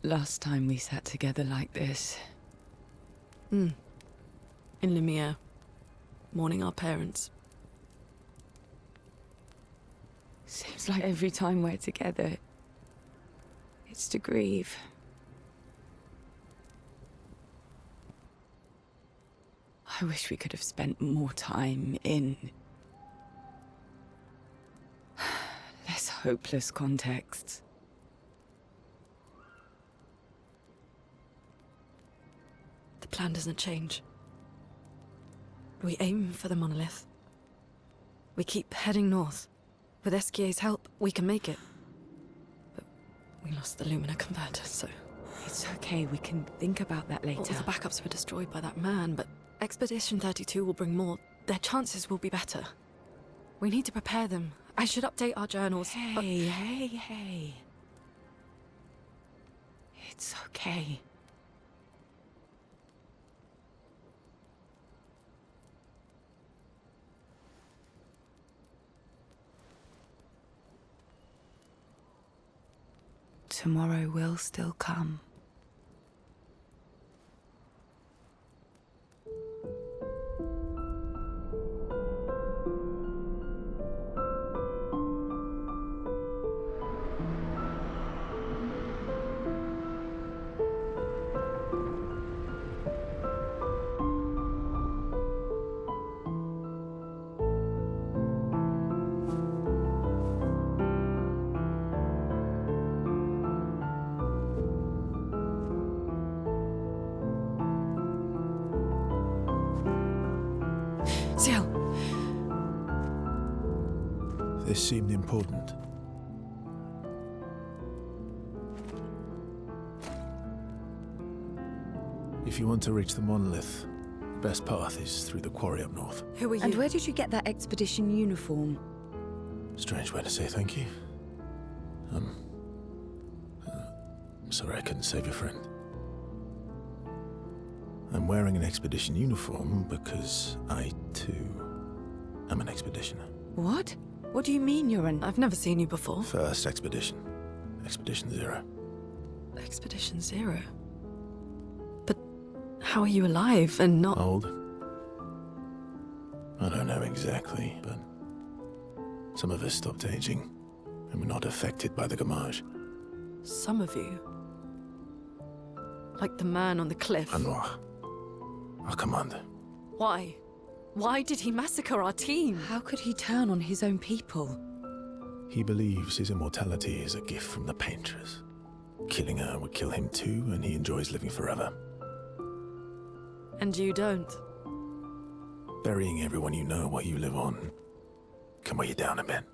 Last time we sat together like this. In Lumiere, mourning our parents. Seems like every time we're together, it's to grieve. I wish we could have spent more time in less hopeless contexts. The plan doesn't change. We aim for the monolith. We keep heading north. With SKA's help, we can make it. But we lost the Lumina converter, so... It's okay, we can think about that later. All the backups were destroyed by that man, but Expedition 32 will bring more. Their chances will be better. We need to prepare them. I should update our journals. Hey. It's okay. Tomorrow will still come. Ciel! This seemed important. If you want to reach the monolith, the best path is through the quarry up north. Who are you? And where did you get that expedition uniform? Strange way to say thank you. Sorry I couldn't save your friend. I'm wearing an expedition uniform because I, too, am an expeditioner. What? What do you mean you're an... I've never seen you before. First expedition. Expedition 0. Expedition 0? But how are you alive and not... Old? I don't know exactly, but some of us stopped aging and were not affected by the Gamage. Some of you? Like the man on the cliff? Anwar, our commander. Why? Why did he massacre our team? How could he turn on his own people? He believes his immortality is a gift from the painters. Killing her would kill him too, and he enjoys living forever. And you don't? Burying everyone you know while you live on can weigh you down a bit.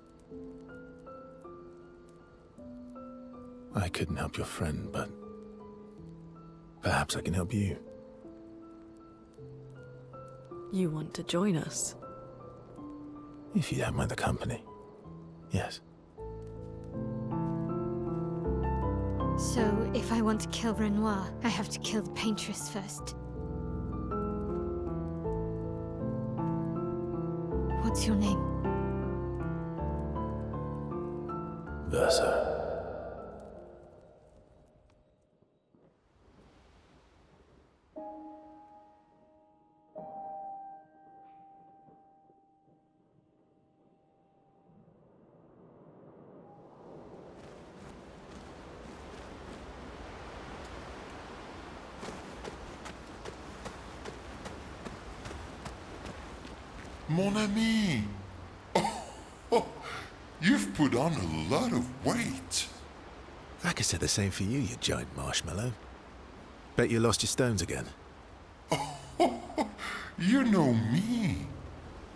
I couldn't help your friend, but perhaps I can help you. You want to join us? If you don't mind the company, yes. So, if I want to kill Renoir, I have to kill the paintress first. What's your name? Versa. Mon ami! Oh, you've put on a lot of weight. I could say the same for you, you giant marshmallow. Bet you lost your stones again. You know me.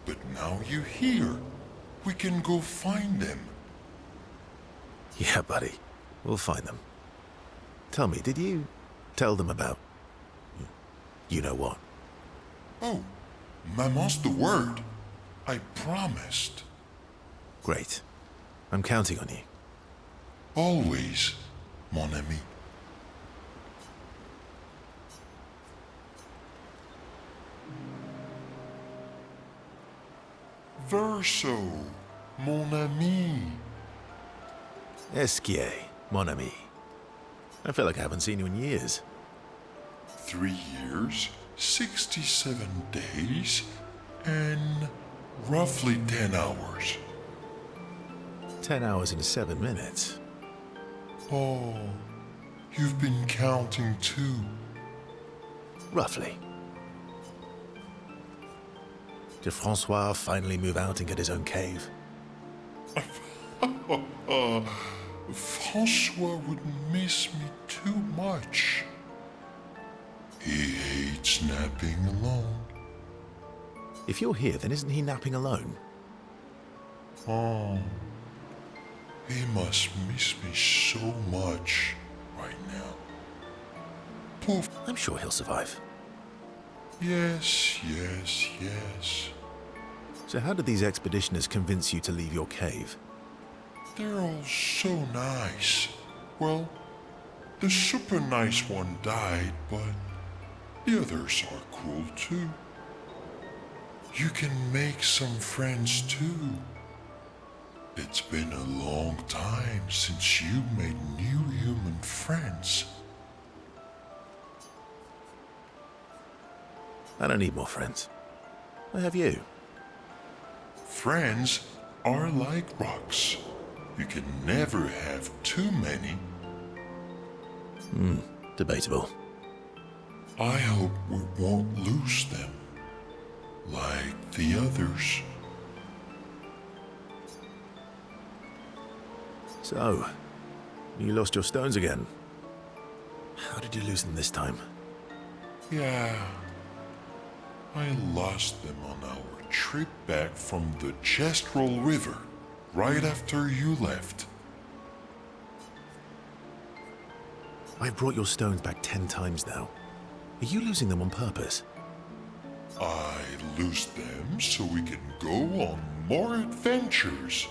But now you're here. We can go find them. Yeah, buddy. We'll find them. Tell me, did you tell them about... you know what? Oh, Maman's the word. I promised. Great. I'm counting on you. Always, mon ami. Verso, mon ami. Esquier, mon ami. I feel like I haven't seen you in years. 3 years, 67 days, and roughly 10 hours. 10 hours and 7 minutes. Oh, you've been counting too. Roughly. Did Francois finally move out and get his own cave? Francois would miss me too much. He hates napping alone. If you're here, then isn't he napping alone? Oh, he must miss me so much right now. Poof. I'm sure he'll survive. Yes, yes, yes. So how did these expeditioners convince you to leave your cave? They're all so nice. Well, the super nice one died, but the others are cool too. You can make some friends too. It's been a long time since you made new human friends. I don't need more friends. I have you. Friends are like rocks. You can never have too many. Debatable. I hope we won't lose them, like the others. So, you lost your stones again. How did you lose them this time? Yeah, I lost them on our trip back from the Chestrel River, right after you left. I've brought your stones back 10 times now. Are you losing them on purpose? I lose them so we can go on more adventures.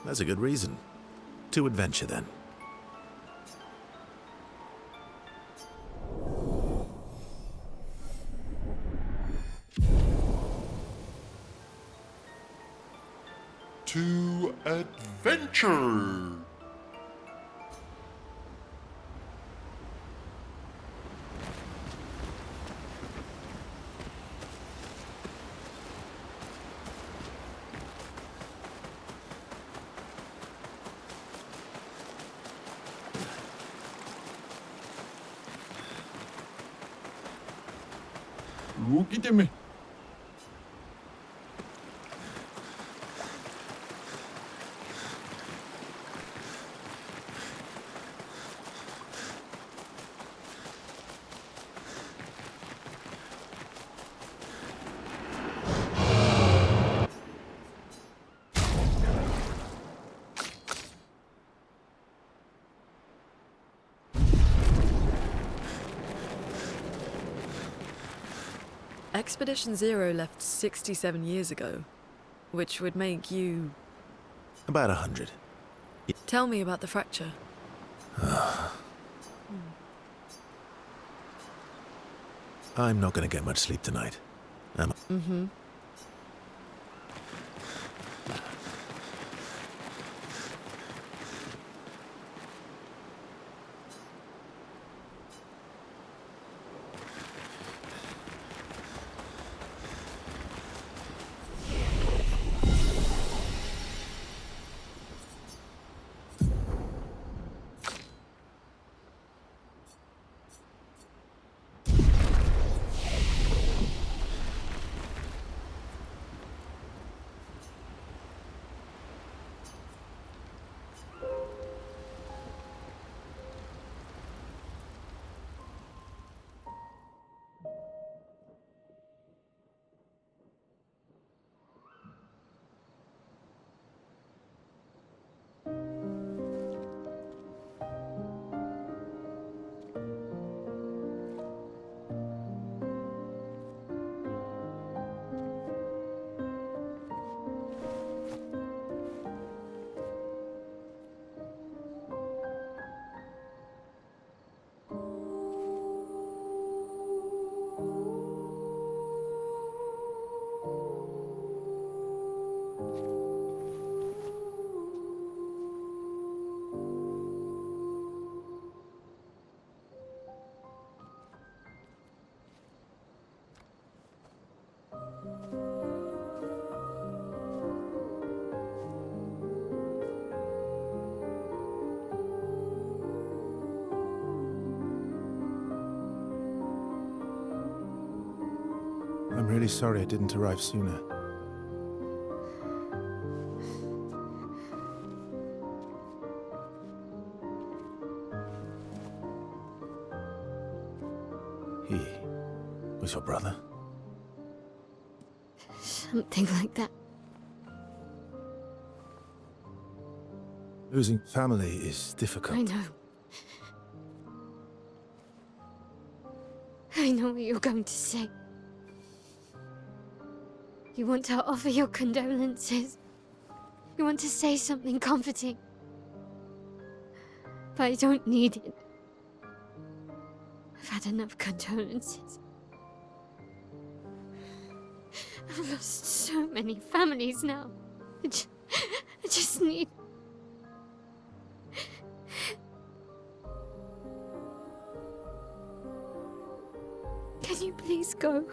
That's a good reason. To adventure, then. To adventure! Wookie to me. Expedition Zero left 67 years ago, which would make you... About 100. Tell me about the fracture. I'm not gonna get much sleep tonight, am I? Mm-hmm. I'm really sorry I didn't arrive sooner. He was your brother? Something like that. Losing family is difficult. I know. I know what you're going to say. You want to offer your condolences. You want to say something comforting. But I don't need it. I've had enough condolences. I've lost so many families now. I just need... Can you please go?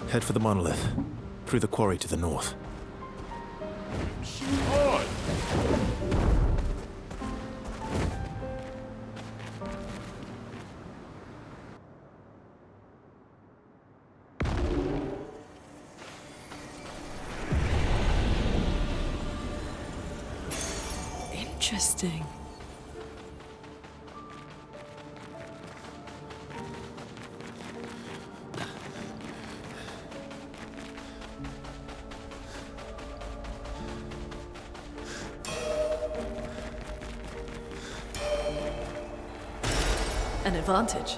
Head for the monolith, through the quarry to the north. On! Interesting. An advantage.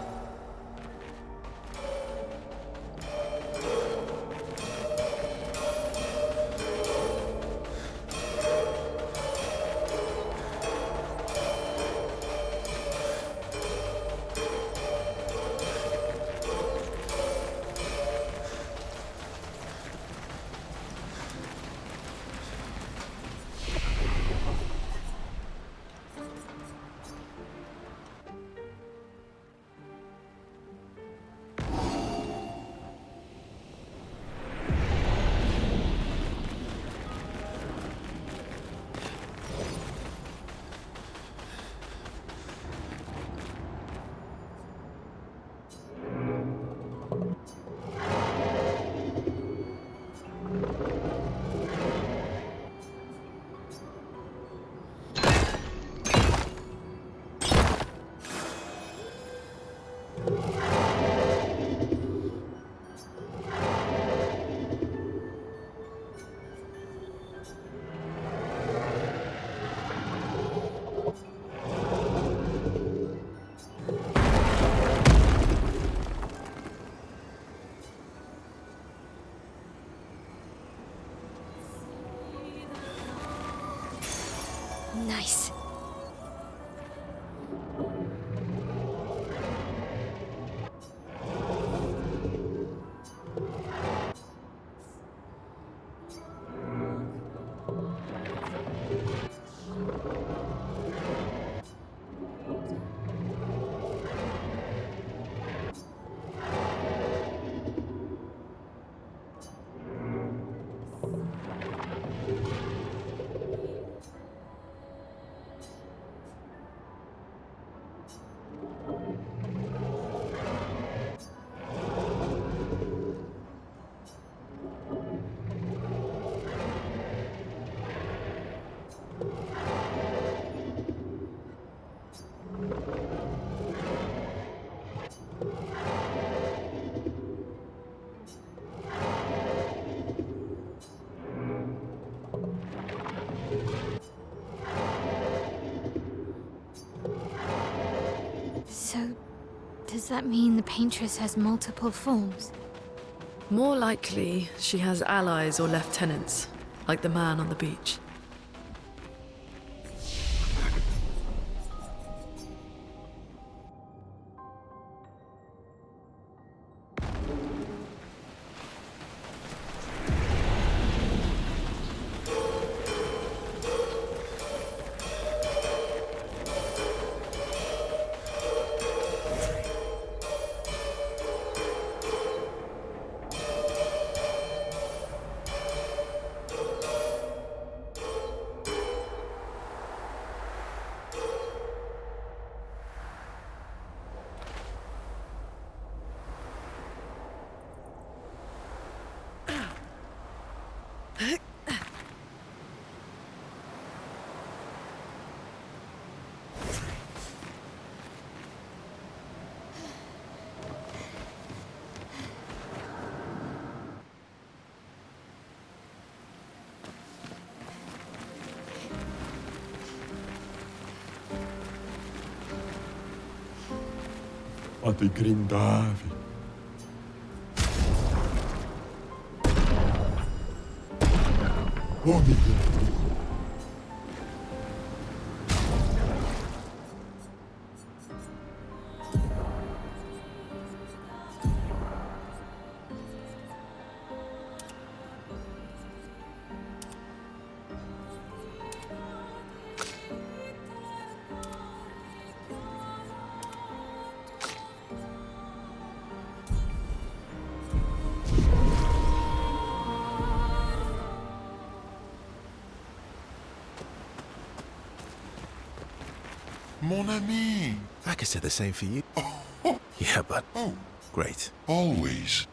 Nice. So, does that mean the paintress has multiple forms? More likely, she has allies or lieutenants, like the man on the beach. A ti grindavi. Oh, mi Dio. Mon ami. I could say the same for you. Yeah, but... Oh, Great. always.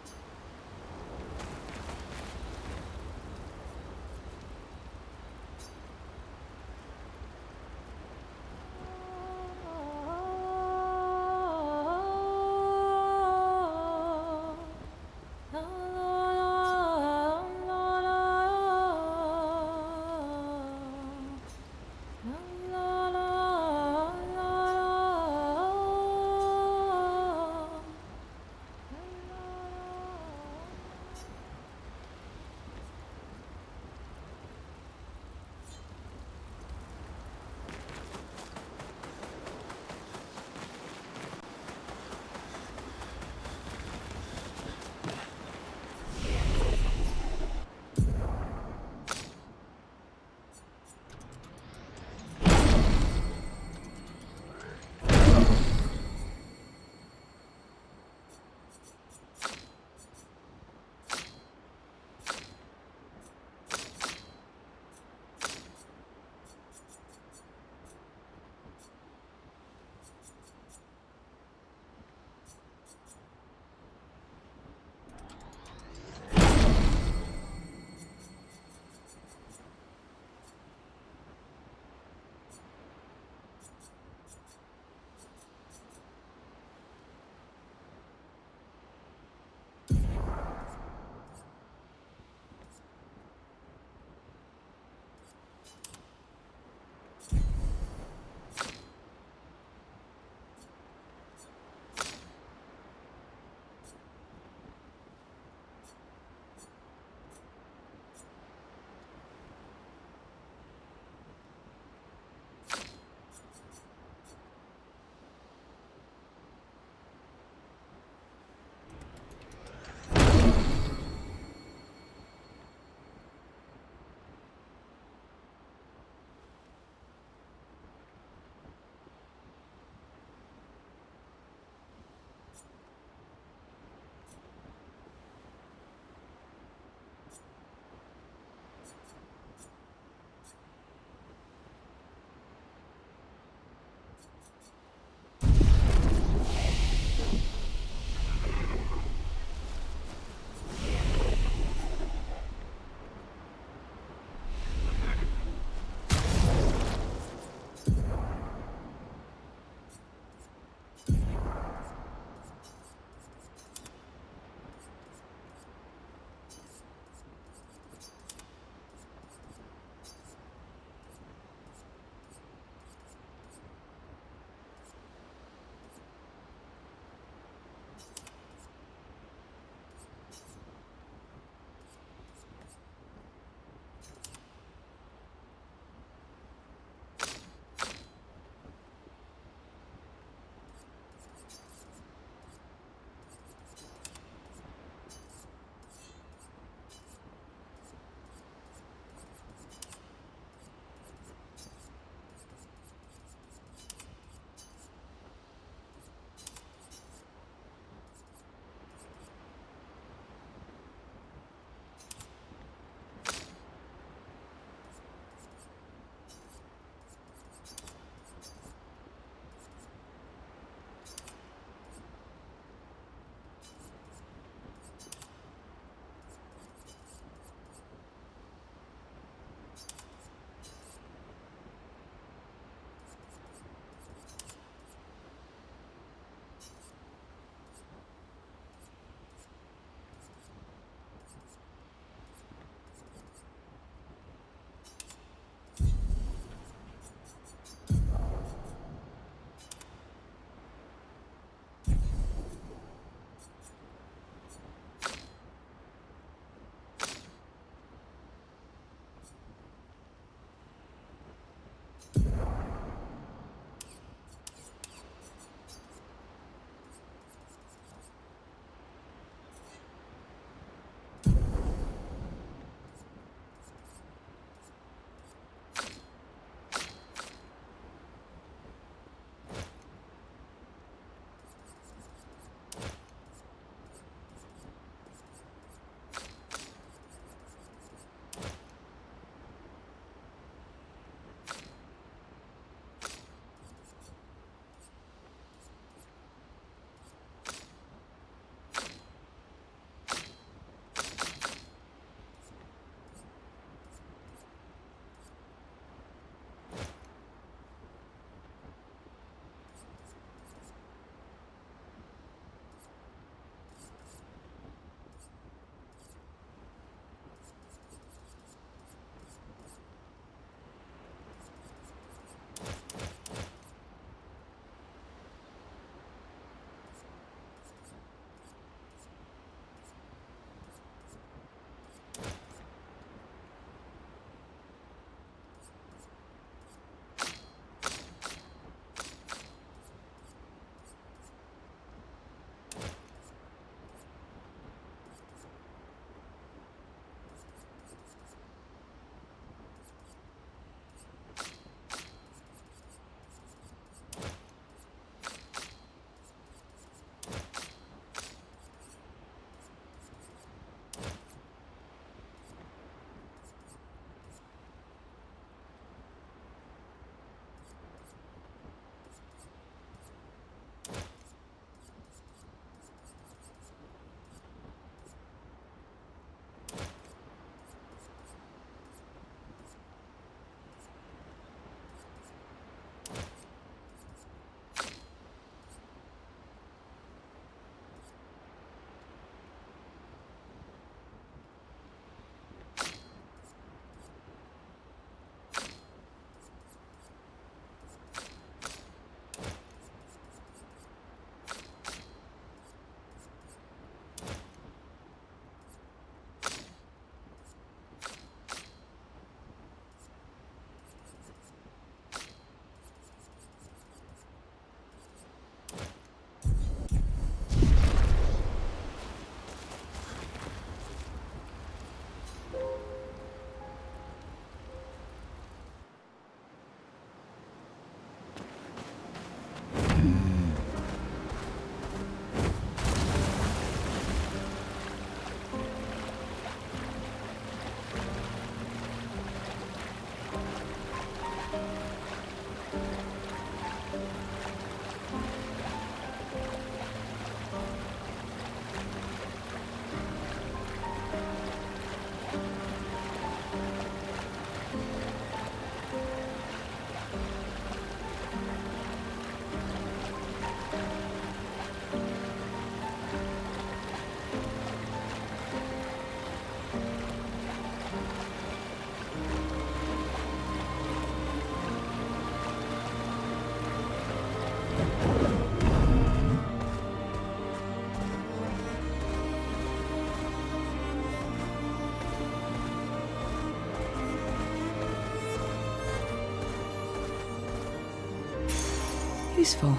useful.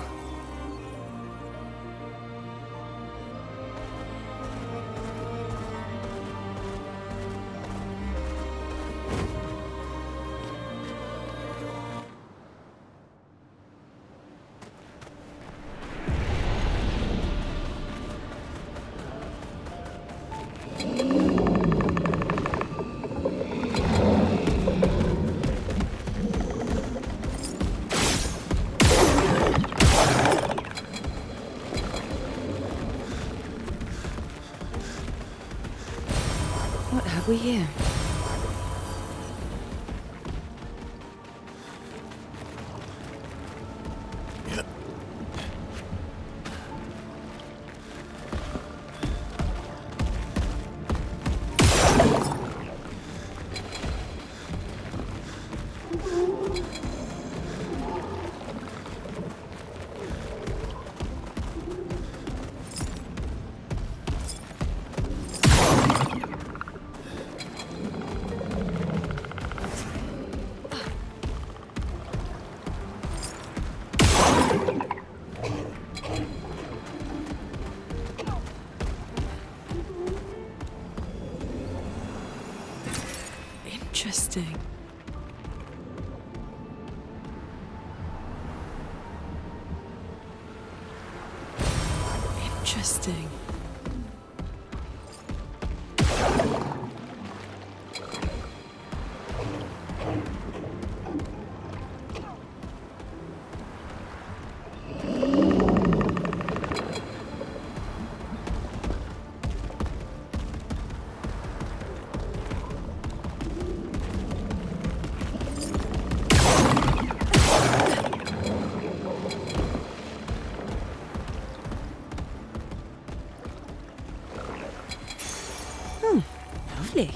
What have we here? Interesting. Interesting. Lovely.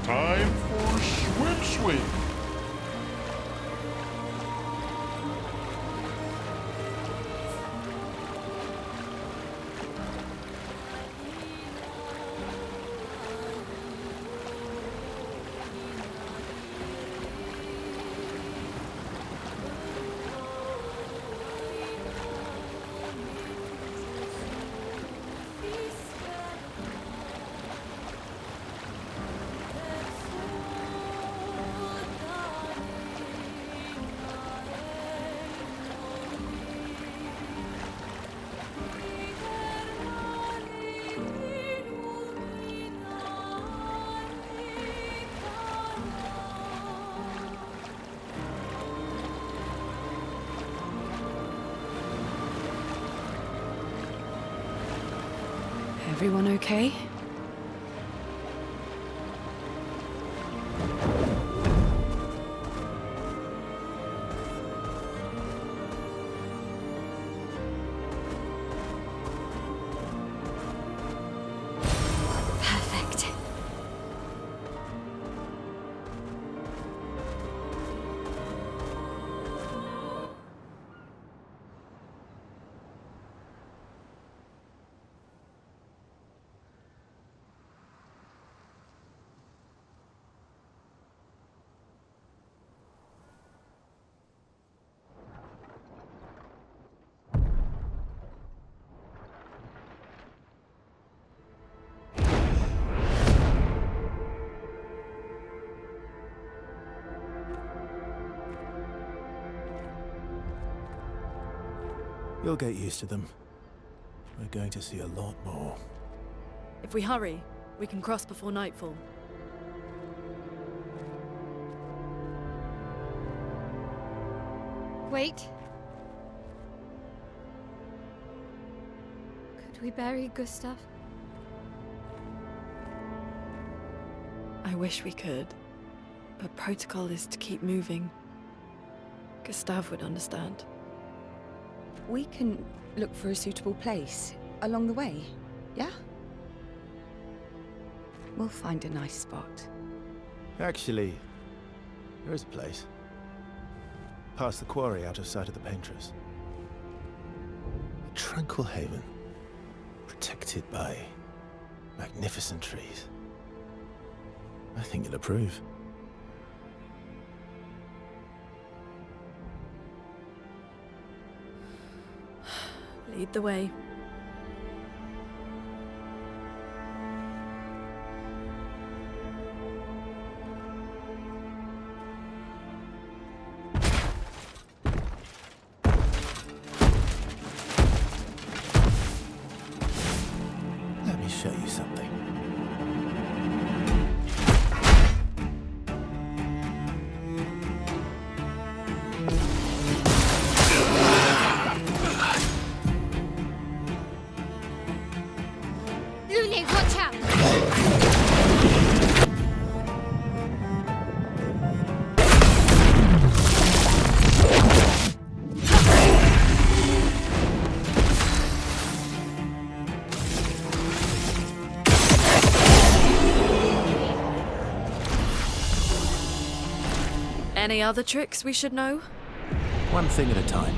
Time for swim swing. Everyone okay? Perfect. You'll get used to them. We're going to see a lot more. If we hurry, we can cross before nightfall. Wait. Could we bury Gustav? I wish we could, but protocol is to keep moving. Gustav would understand. We can look for a suitable place along the way, yeah? We'll find a nice spot. Actually, there is a place. Past the quarry out of sight of the painters. A tranquil haven, protected by magnificent trees. I think you'll approve. Lead the way. Let me show you something. Lule, watch out! Any other tricks we should know? One thing at a time.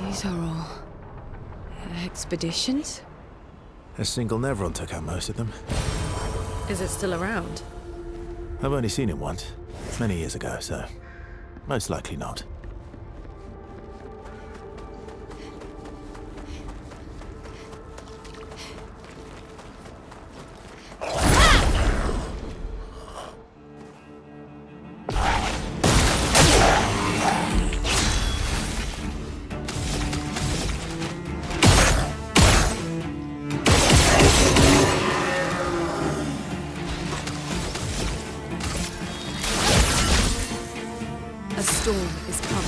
These are all expeditions? A single Nevron took out most of them. Is it still around? I've only seen it once, many years ago, so most likely not. A storm is coming.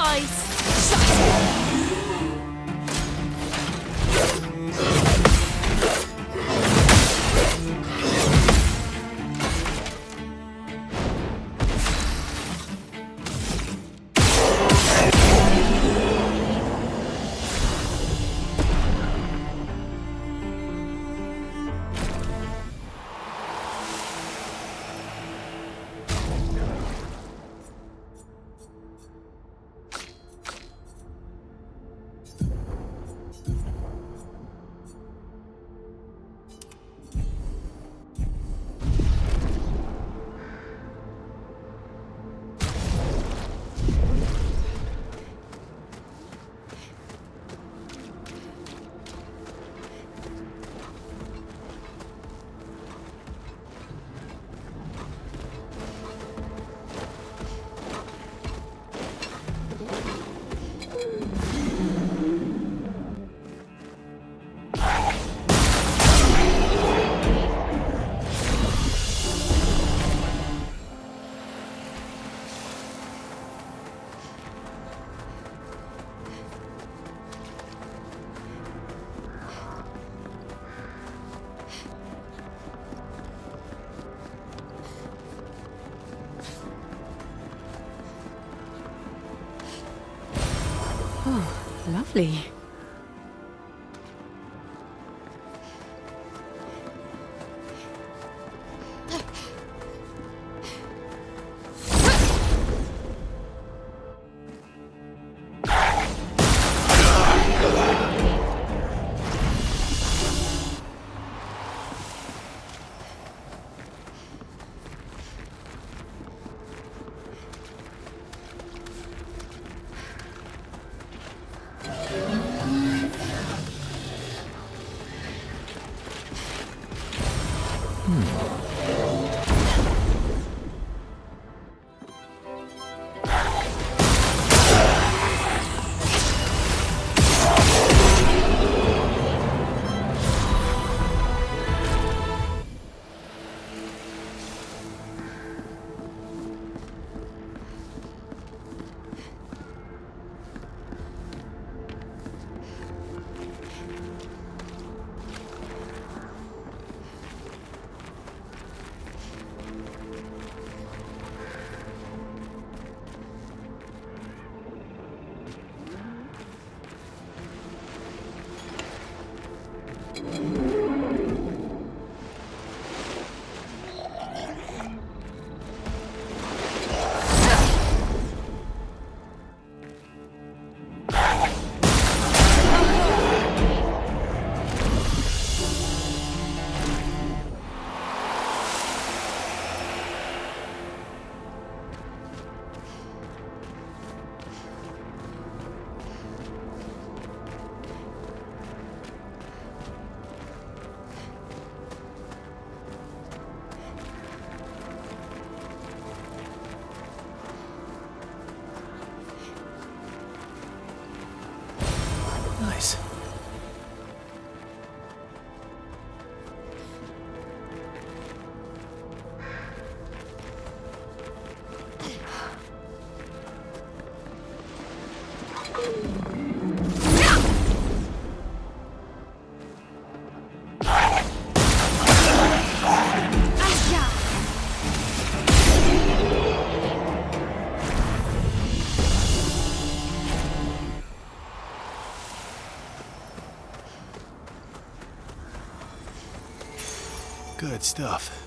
Ice! Shut! Really? Nice. Good stuff.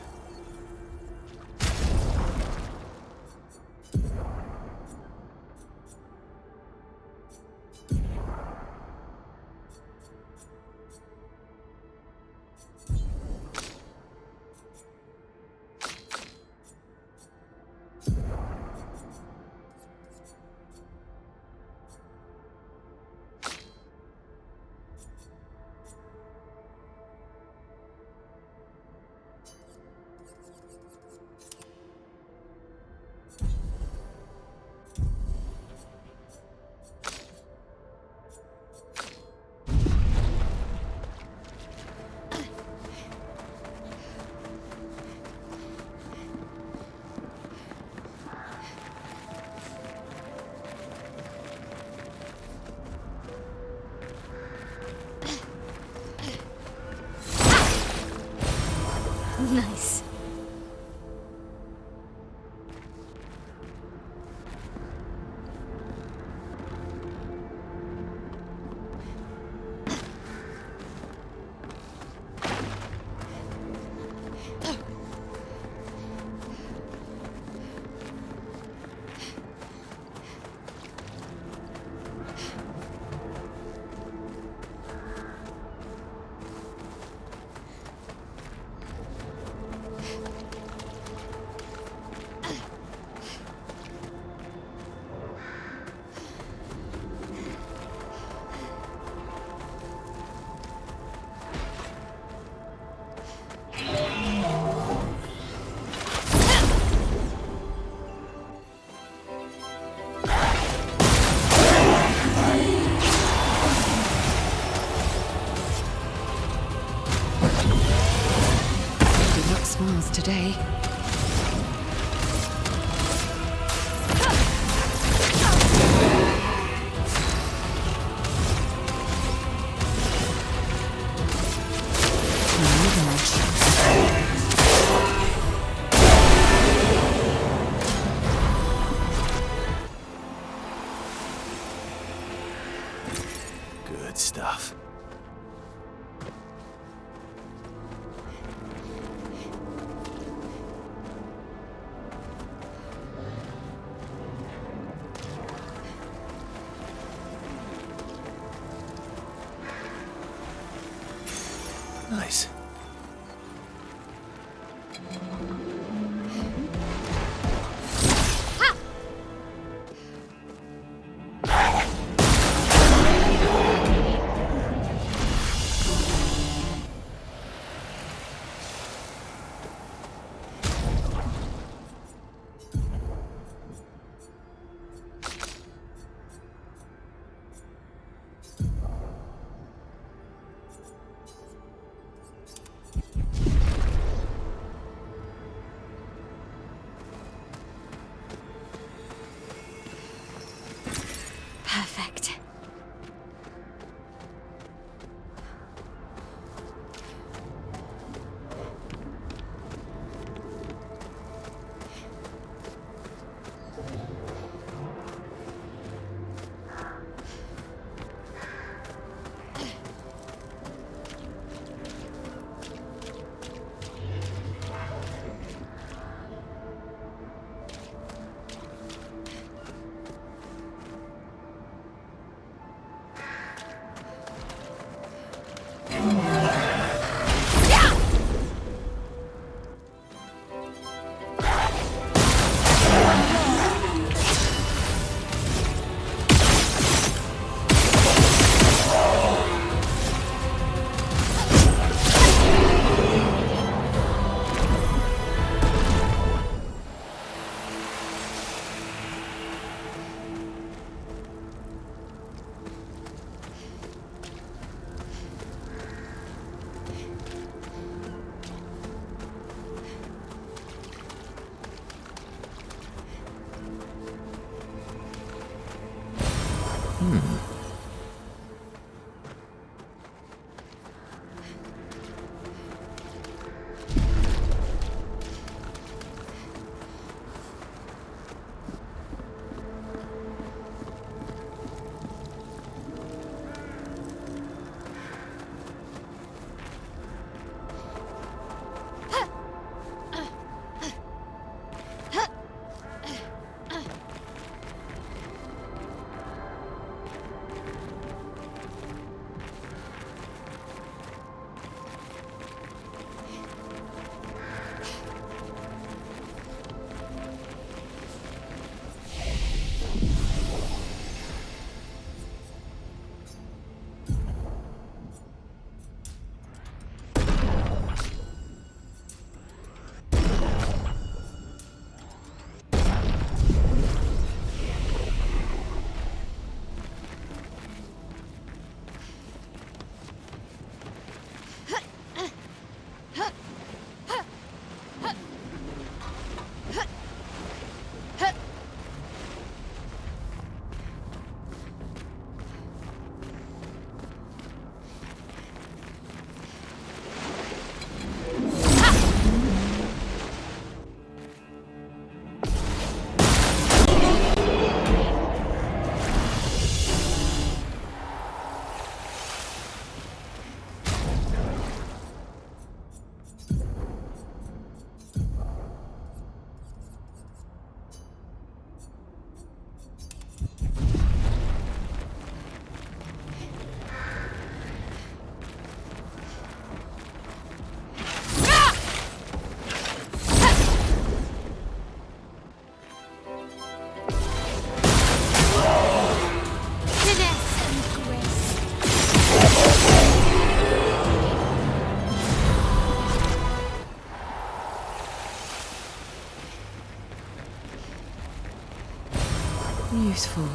Useful.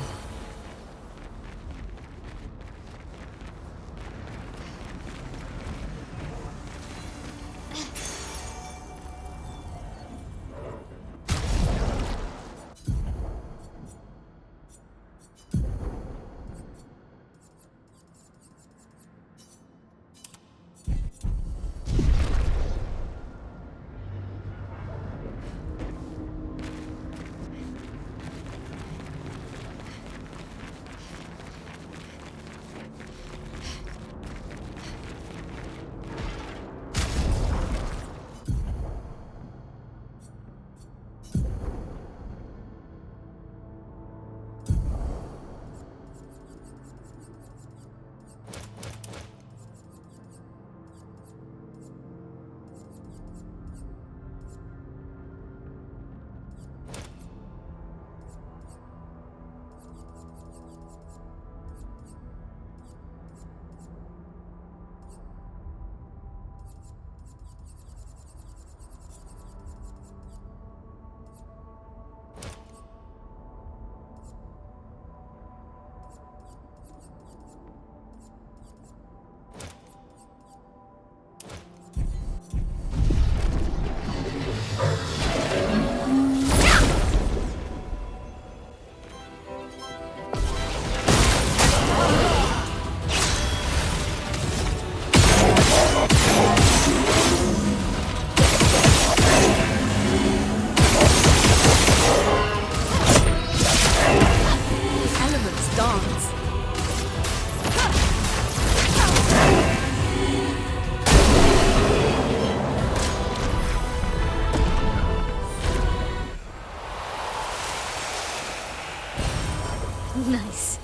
Nice.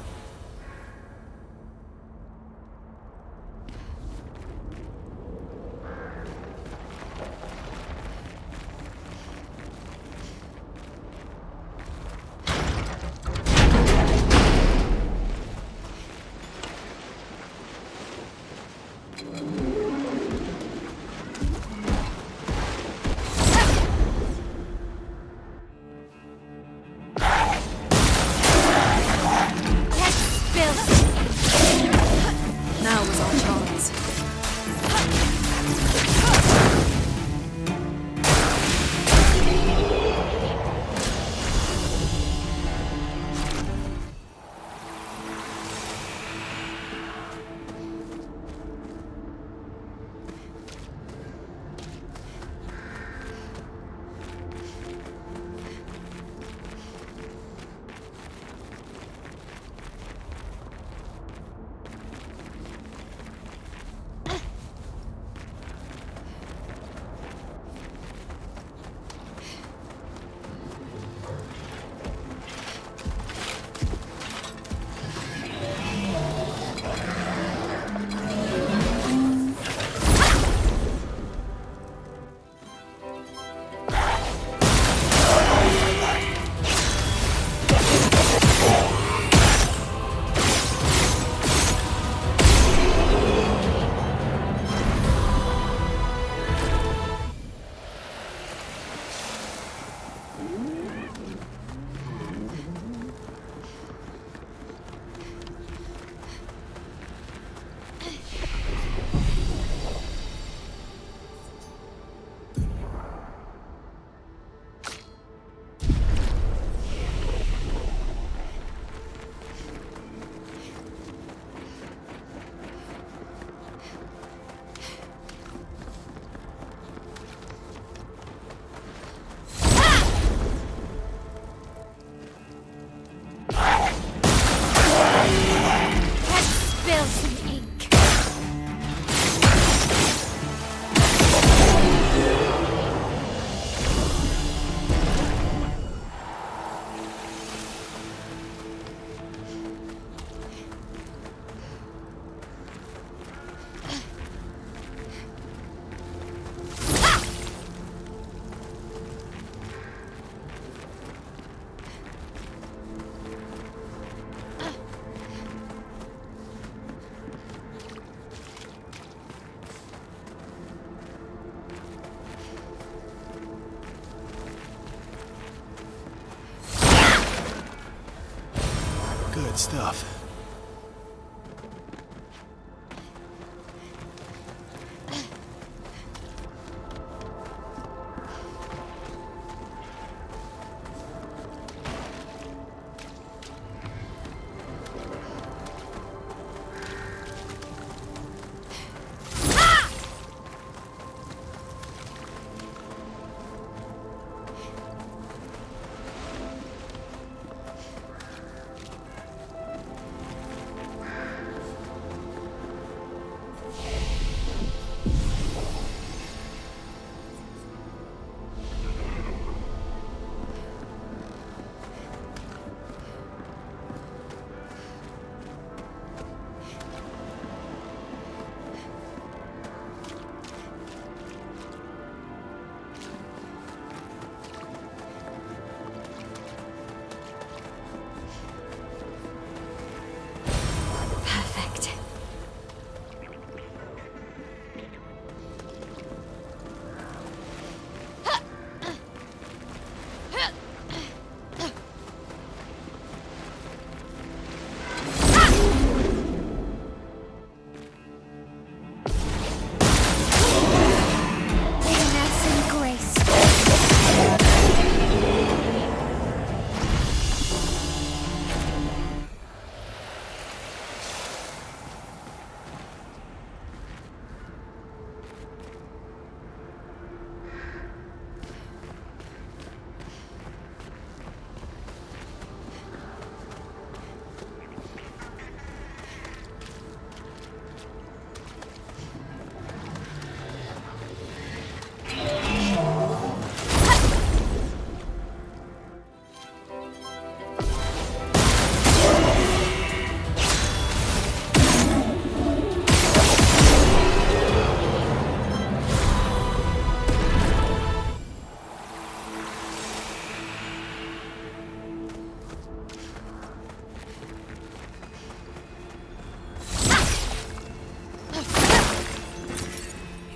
Now was our chance. Good stuff.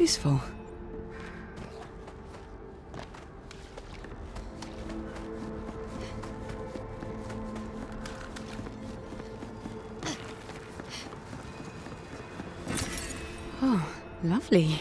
Useful. Oh, lovely.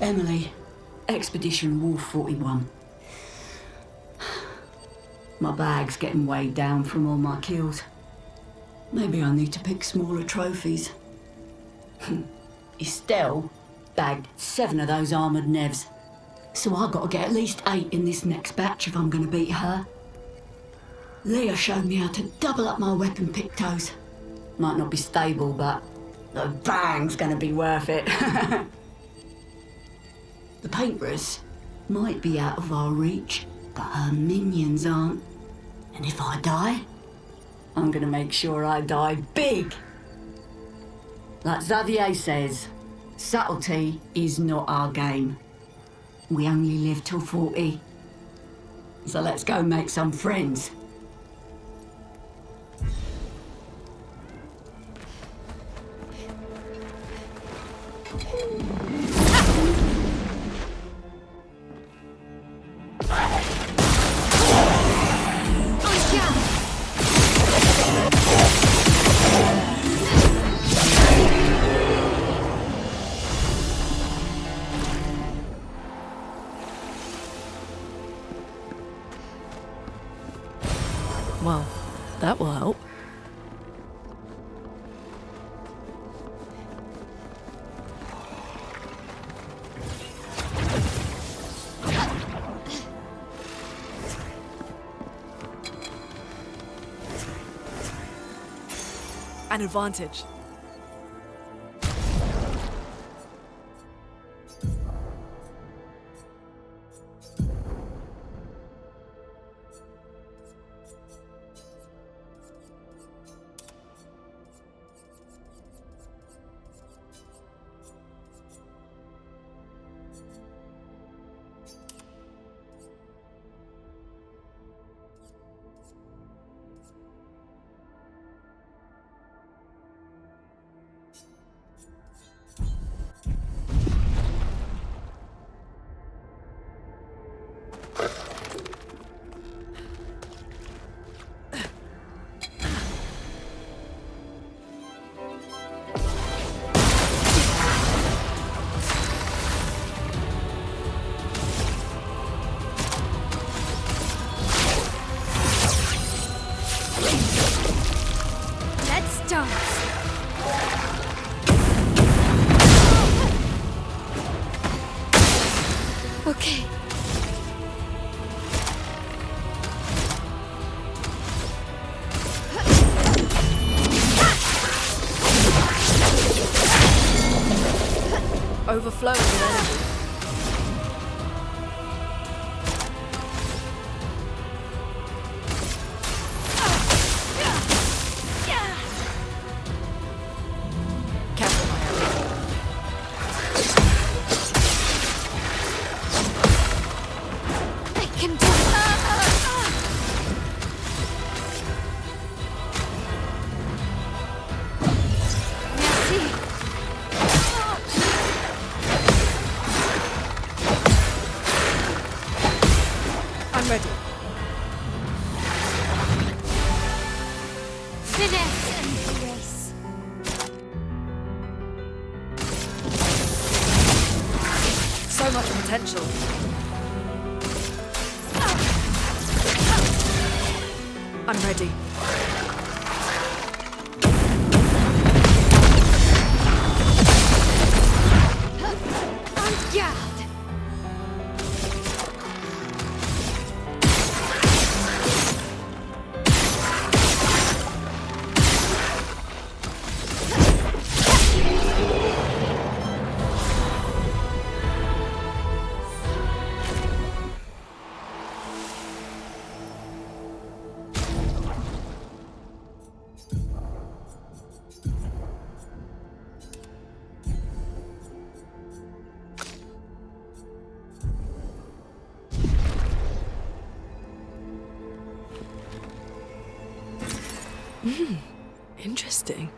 Emily, Expedition Wolf 41. My bag's getting weighed down from all my kills. Maybe I need to pick smaller trophies. Estelle bagged 7 of those armoured nevs. So I've got to get at least 8 in this next batch if I'm going to beat her. Leah showed me how to double up my weapon pictos. Might not be stable, but the bang's going to be worth it. The paintbrush might be out of our reach, but her minions aren't. And if I die, I'm going to make sure I die big. Like Xavier says, subtlety is not our game. We only live till 40. So let's go make some friends. Well, that will help. An advantage. Okay. Overflowing with energy. Careful, my ally. I can do it. Merci. I'm ready. Finesse and grace. So much potential. I'm ready. En garde. Interesting.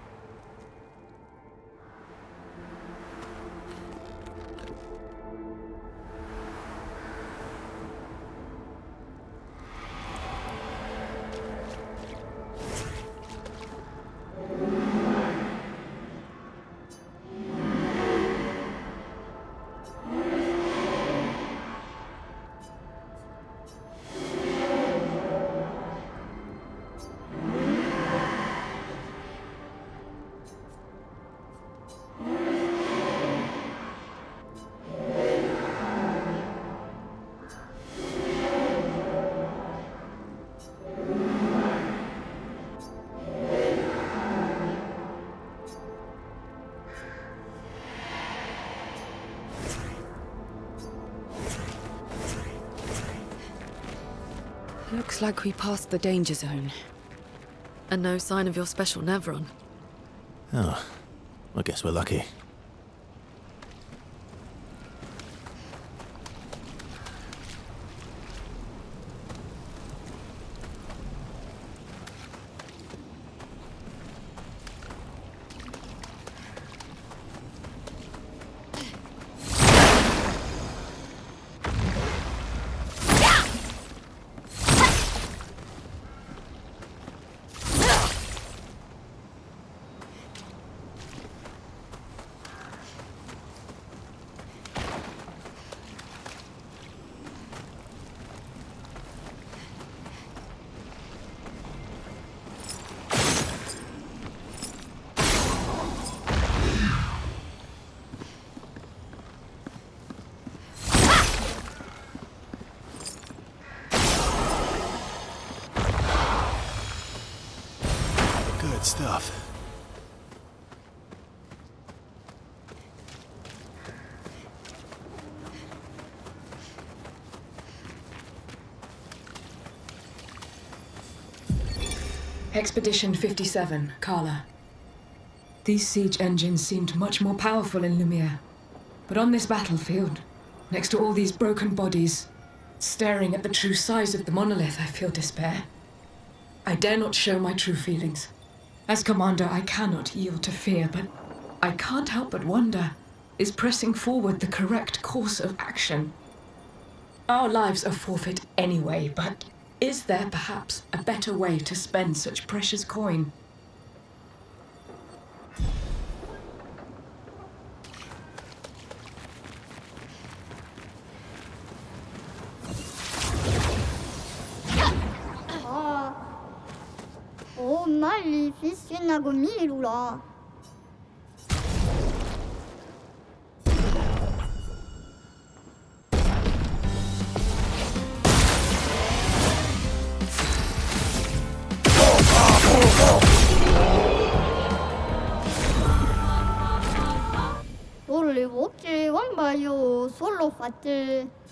Looks like we passed the danger zone. And no sign of your special Nevron. Oh, I guess we're lucky. Good stuff. Expedition 57, Carla. These siege engines seemed much more powerful in Lumiere. But on this battlefield, next to all these broken bodies, staring at the true size of the monolith, I feel despair. I dare not show my true feelings. As commander, I cannot yield to fear, but I can't help but wonder, is pressing forward the correct course of action? Our lives are forfeit anyway, but is there perhaps a better way to spend such precious coin? Maleficina gomilula. Volevo un baio solo fatte.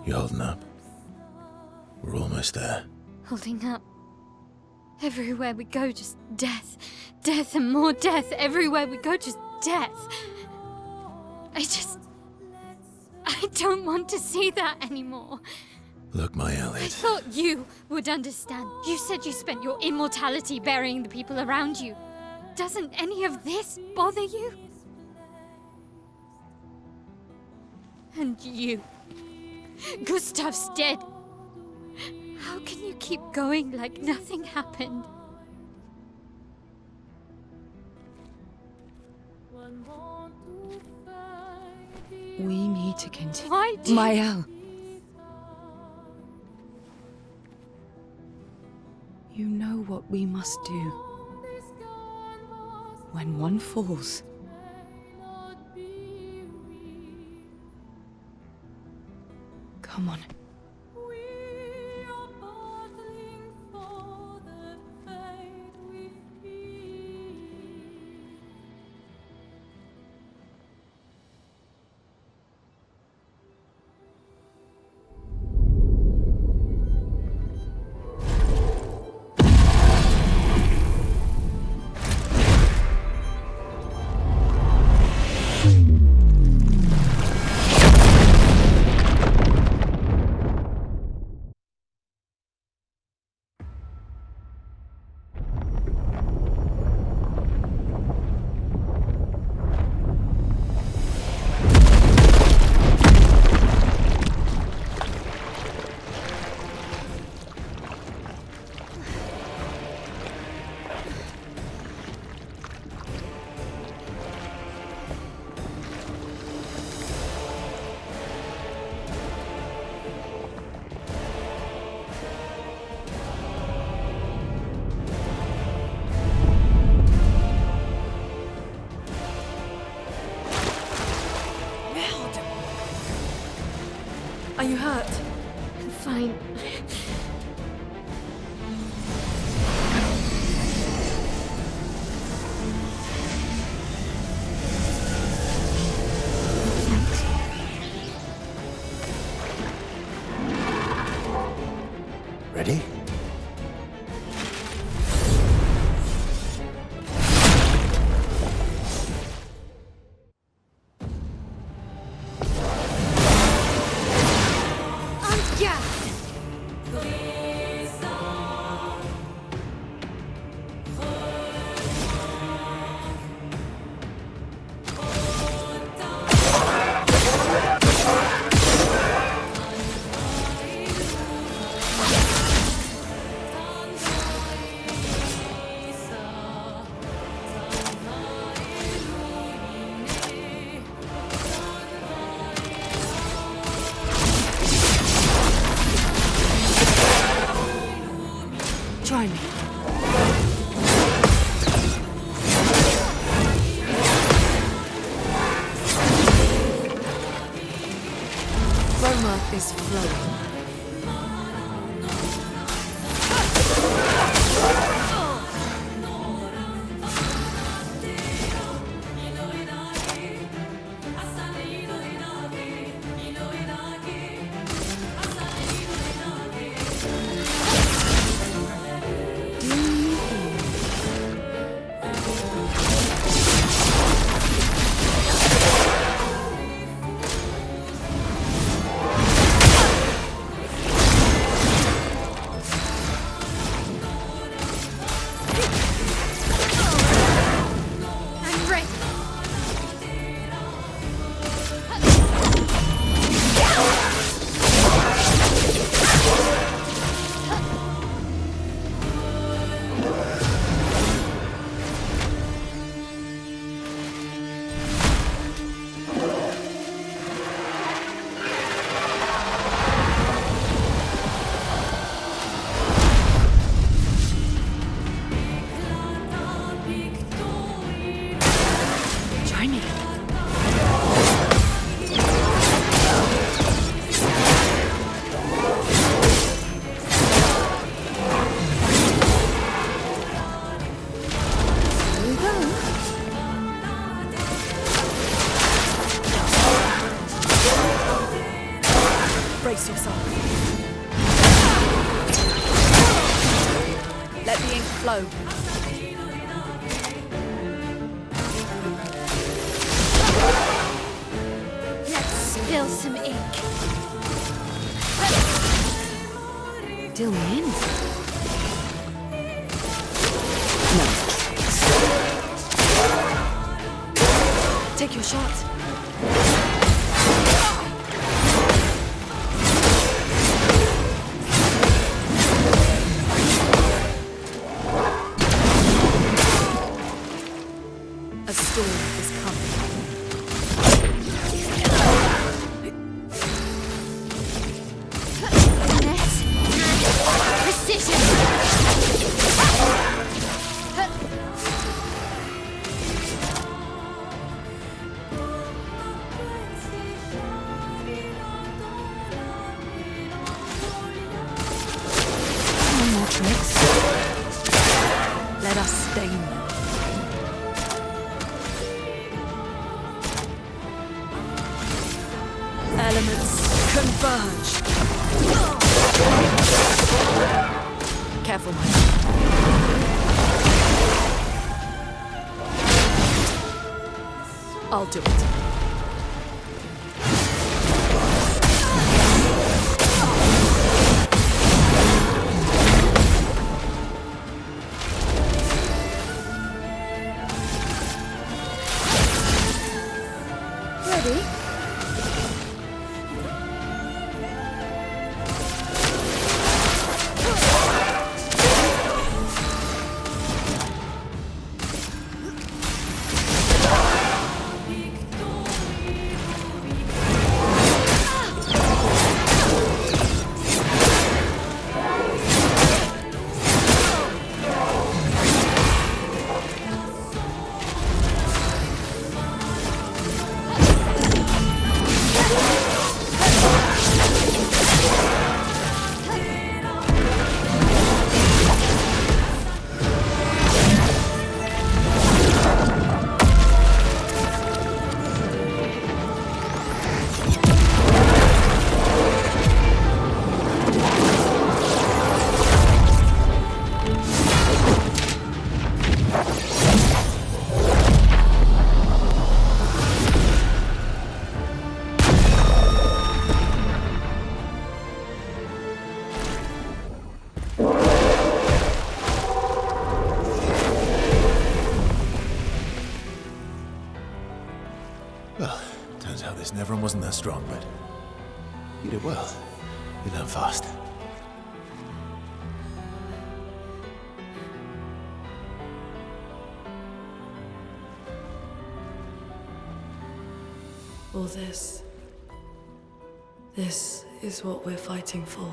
You holding up? We're almost there. Holding up. Everywhere we go, just death. Death and more death. Everywhere we go, just death. I don't want to see that anymore. Look, my I Elliot. thought you would understand. You said you spent your immortality burying the people around you. Doesn't any of this bother you? And you. Gustav's dead. How can you keep going like nothing happened? We need to continue. Why do Mael. You know what we must do. When one falls, come on. Are you hurt? I'm fine. Ready? Try me. Roma is flowing. Brace yourself. Let the ink flow. Let's spill some ink. Deal me in. Take your shot. A storm is coming. Finesse and precision. No more tricks. Let us stain them. Elements converge. Careful, my I'll do it. Ready? Well, turns out this Neveron wasn't that strong, but you did well. You learn fast. All this. This is what we're fighting for.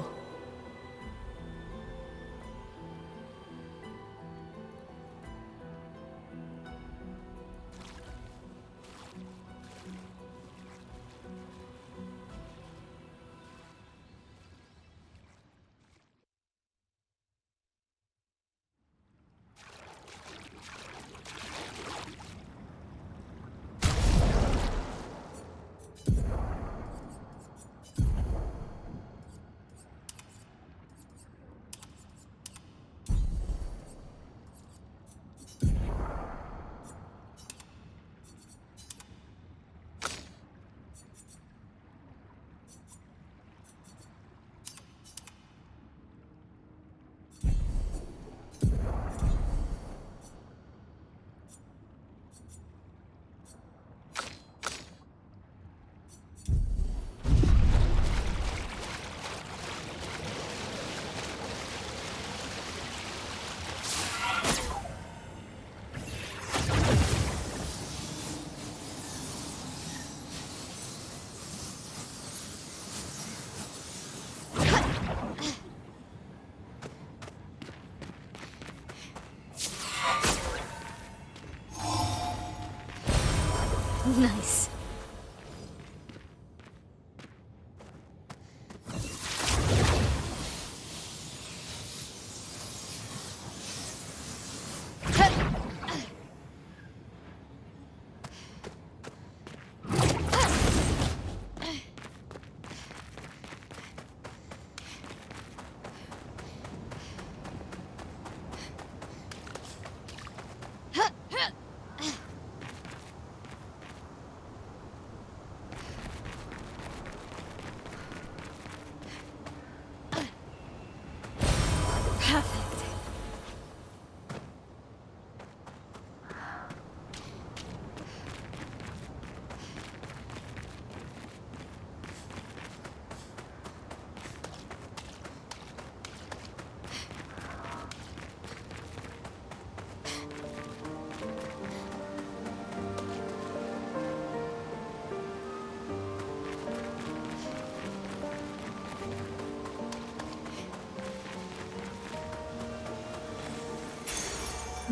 Nice.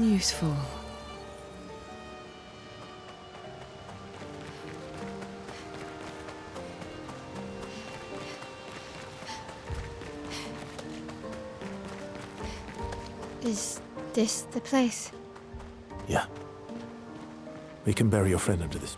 Useful. Is this the place? Yeah. We can bury your friend under this.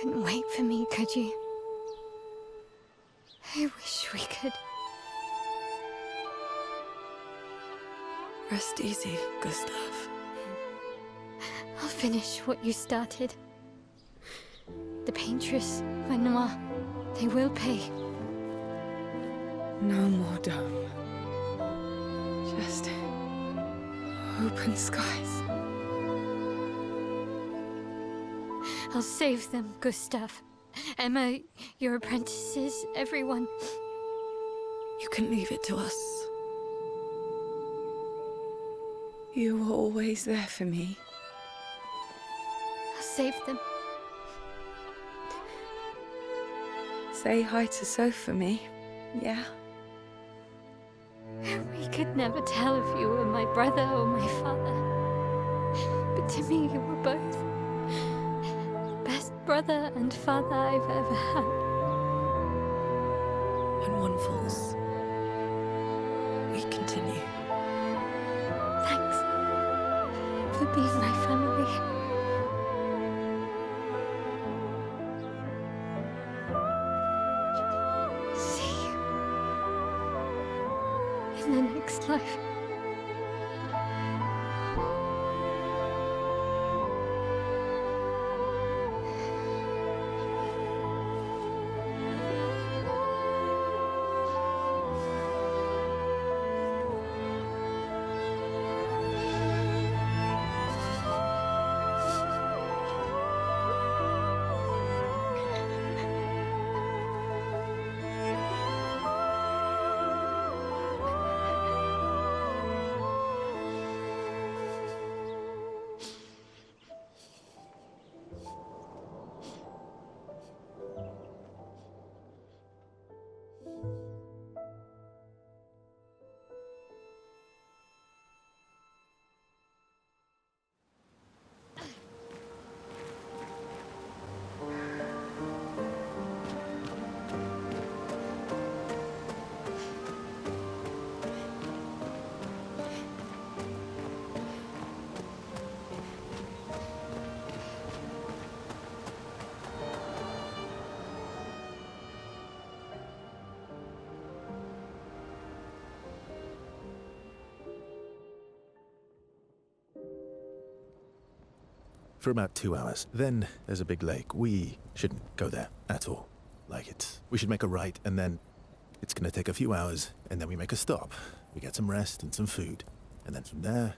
Couldn't wait for me, could you? I wish we could. Rest easy, Gustav. I'll finish what you started. The paintress, Renoir, they will pay. No more dome. Just open skies. I'll save them, Gustav. Emma, your apprentices, everyone. You can leave it to us. You were always there for me. I'll save them. Say hi to Soph for me, yeah? We could never tell if you were my brother or my father. But to me, you were both. Best brother and father I've ever had. When one falls, we continue. Thanks for being my family. See you in the next life. For about 2 hours. Then there's a big lake. We shouldn't go there at all. We should make a right, and then it's gonna take a few hours, and then we make a stop. We get some rest and some food. And then from there,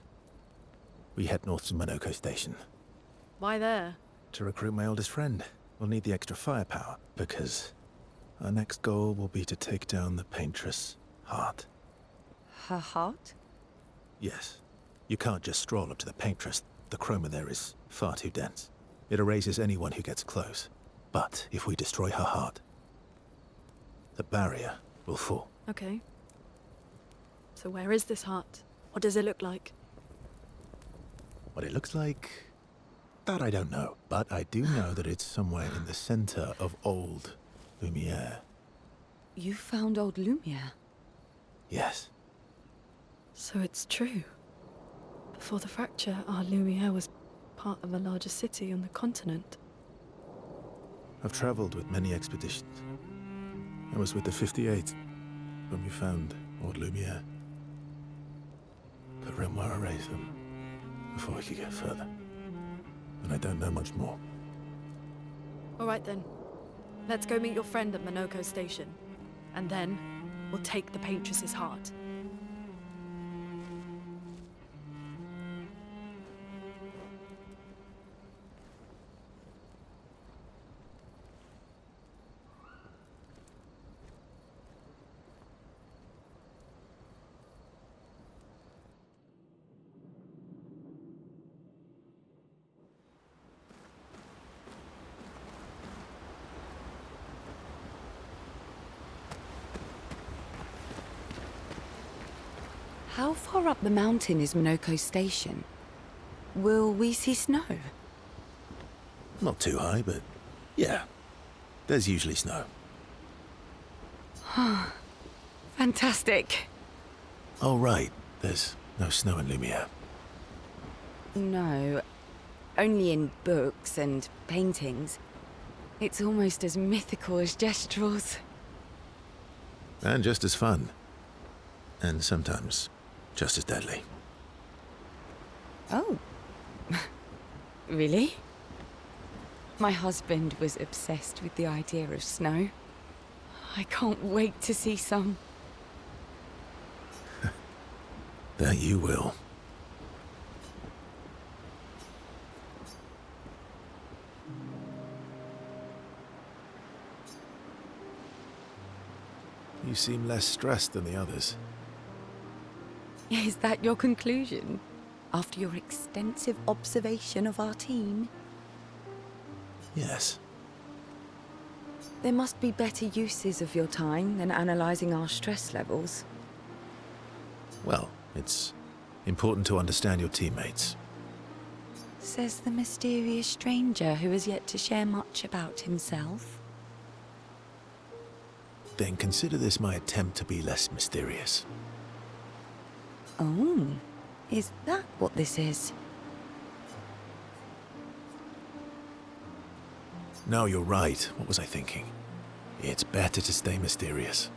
we head north to Monoko Station. Why there? To recruit my oldest friend. We'll need the extra firepower, because our next goal will be to take down the paintress' heart. Her heart? Yes. You can't just stroll up to the paintress. The chroma there is far too dense. It erases anyone who gets close. But if we destroy her heart, the barrier will fall. Okay. So where is this heart? What does it look like? What it looks like, that I don't know. But I do know that it's somewhere in the center of old Lumiere. You found old Lumiere? Yes. So it's true. Before the fracture, our Lumiere was part of a larger city on the continent. I've traveled with many expeditions. I was with the 58th when we found Old Lumiere. But Renoir erased them before we could get further. And I don't know much more. All right then. Let's go meet your friend at Minoko Station. And then, we'll take the Paintress's heart. How far up the mountain is Minoko Station? Will we see snow? Not too high, but yeah. There's usually snow. Fantastic. Oh, right. There's no snow in Lumiere. No, only in books and paintings. It's almost as mythical as Gestrels. And just as fun. And sometimes just as deadly. Oh. Really? My husband was obsessed with the idea of snow. I can't wait to see some. That you will. You seem less stressed than the others. Is that your conclusion? After your extensive observation of our team? Yes. There must be better uses of your time than analyzing our stress levels. Well, it's important to understand your teammates. Says the mysterious stranger who has yet to share much about himself. Then consider this my attempt to be less mysterious. Oh, is that what this is? No, you're right. What was I thinking? It's better to stay mysterious.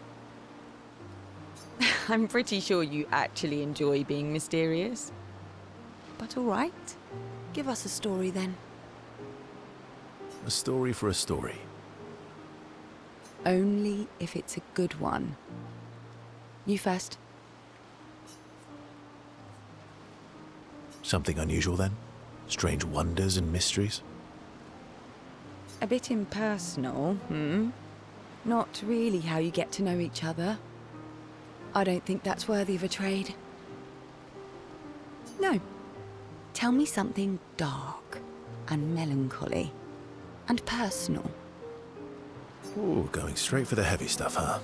I'm pretty sure you actually enjoy being mysterious. But all right. Give us a story then. A story for a story. Only if it's a good one. You first. Something unusual then? Strange wonders and mysteries? A bit impersonal, Not really how you get to know each other. I don't think that's worthy of a trade. No. Tell me something dark and melancholy and personal. Ooh, going straight for the heavy stuff, huh?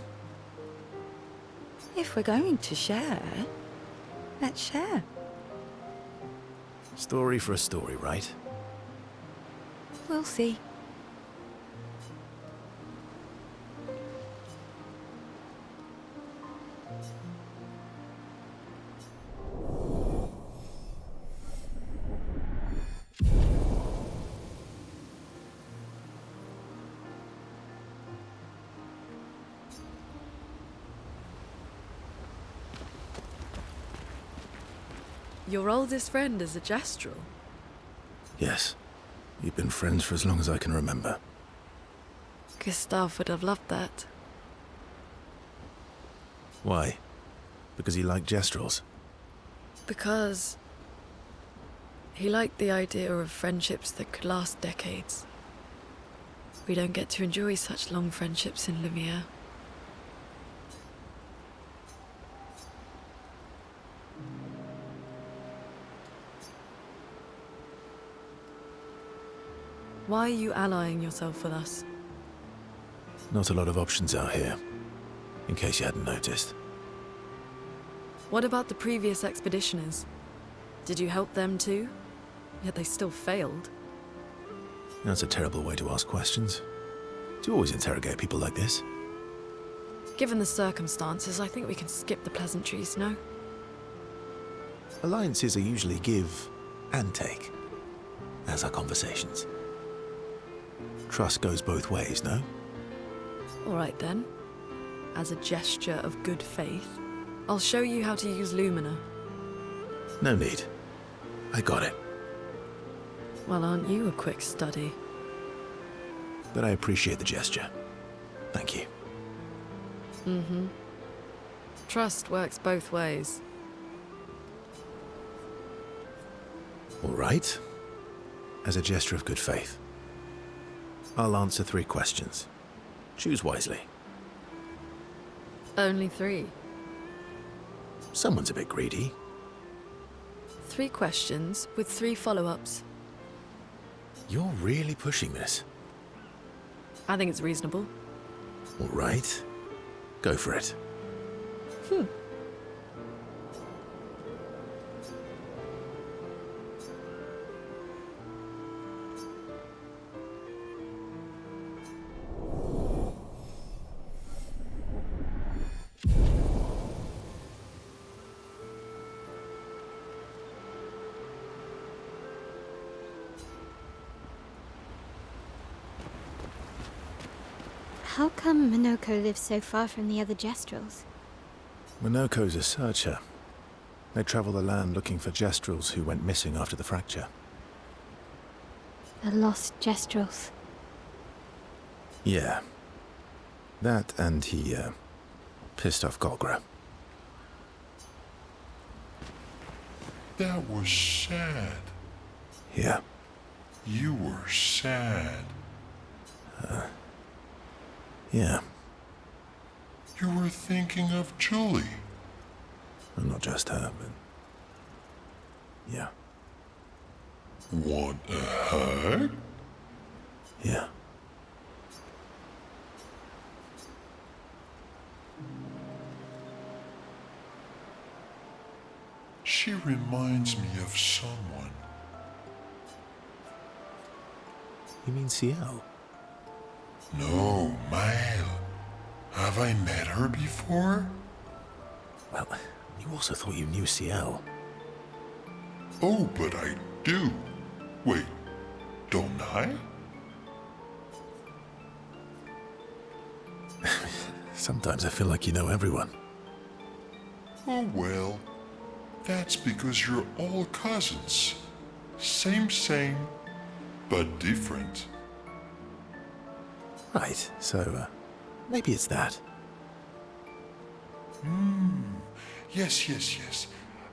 If we're going to share, let's share. Story for a story, right? We'll see. Your oldest friend is a Gestrel. Yes. You've been friends for as long as I can remember. Gustav would have loved that. Why? Because he liked Gestrels? Because he liked the idea of friendships that could last decades. We don't get to enjoy such long friendships in Lumiere. Why are you allying yourself with us? Not a lot of options out here, in case you hadn't noticed. What about the previous expeditioners? Did you help them too? Yet they still failed. That's a terrible way to ask questions. Do you always interrogate people like this? Given the circumstances, I think we can skip the pleasantries, no? Alliances are usually give and take, as are conversations. Trust goes both ways, no? All right then. As a gesture of good faith, I'll show you how to use Lumina. No need. I got it. Well, aren't you a quick study? But I appreciate the gesture. Thank you. Mm-hmm. Trust works both ways. All right. As a gesture of good faith, I'll answer 3 questions. Choose wisely. Only 3. Someone's a bit greedy. 3 questions with 3 follow-ups. You're really pushing this. I think it's reasonable. All right. Go for it. How come Minoko lives so far from the other Jestrels? Minoko's a searcher. They travel the land looking for Jestrels who went missing after the fracture. The lost Jestrels. Yeah. That and he, pissed off Golgra. That was sad. Yeah. You were sad. Yeah. You were thinking of Julie. And not just her, but... yeah. Want a hug? Yeah. She reminds me of someone. You mean CL? No, Mael. Have I met her before? Well, you also thought you knew CL. Oh, but I do. Wait, don't I? Sometimes I feel like you know everyone. Oh well, that's because you're all cousins. Same, but different. Right, so, maybe it's that. Yes.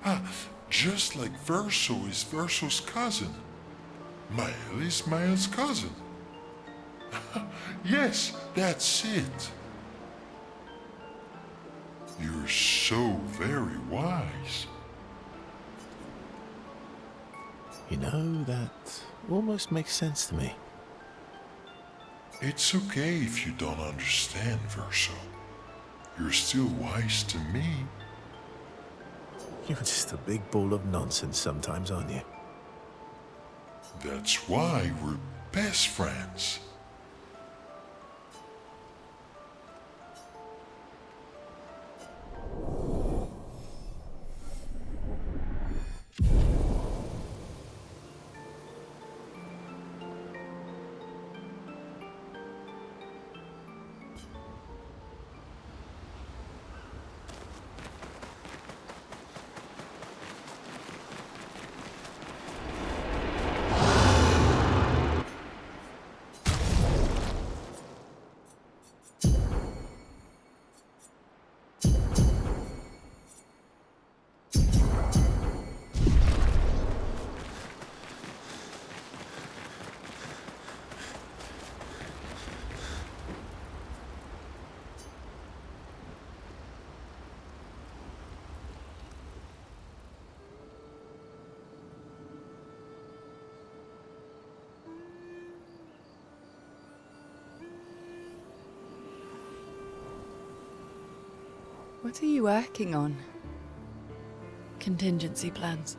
Ah, just like Verso is Verso's cousin. Mael is Mael's cousin. Yes, that's it. You're so very wise. You know, that almost makes sense to me. It's okay if you don't understand, Verso. You're still wise to me. You're just a big ball of nonsense sometimes, aren't you? That's why we're best friends. What are you working on? Contingency plans.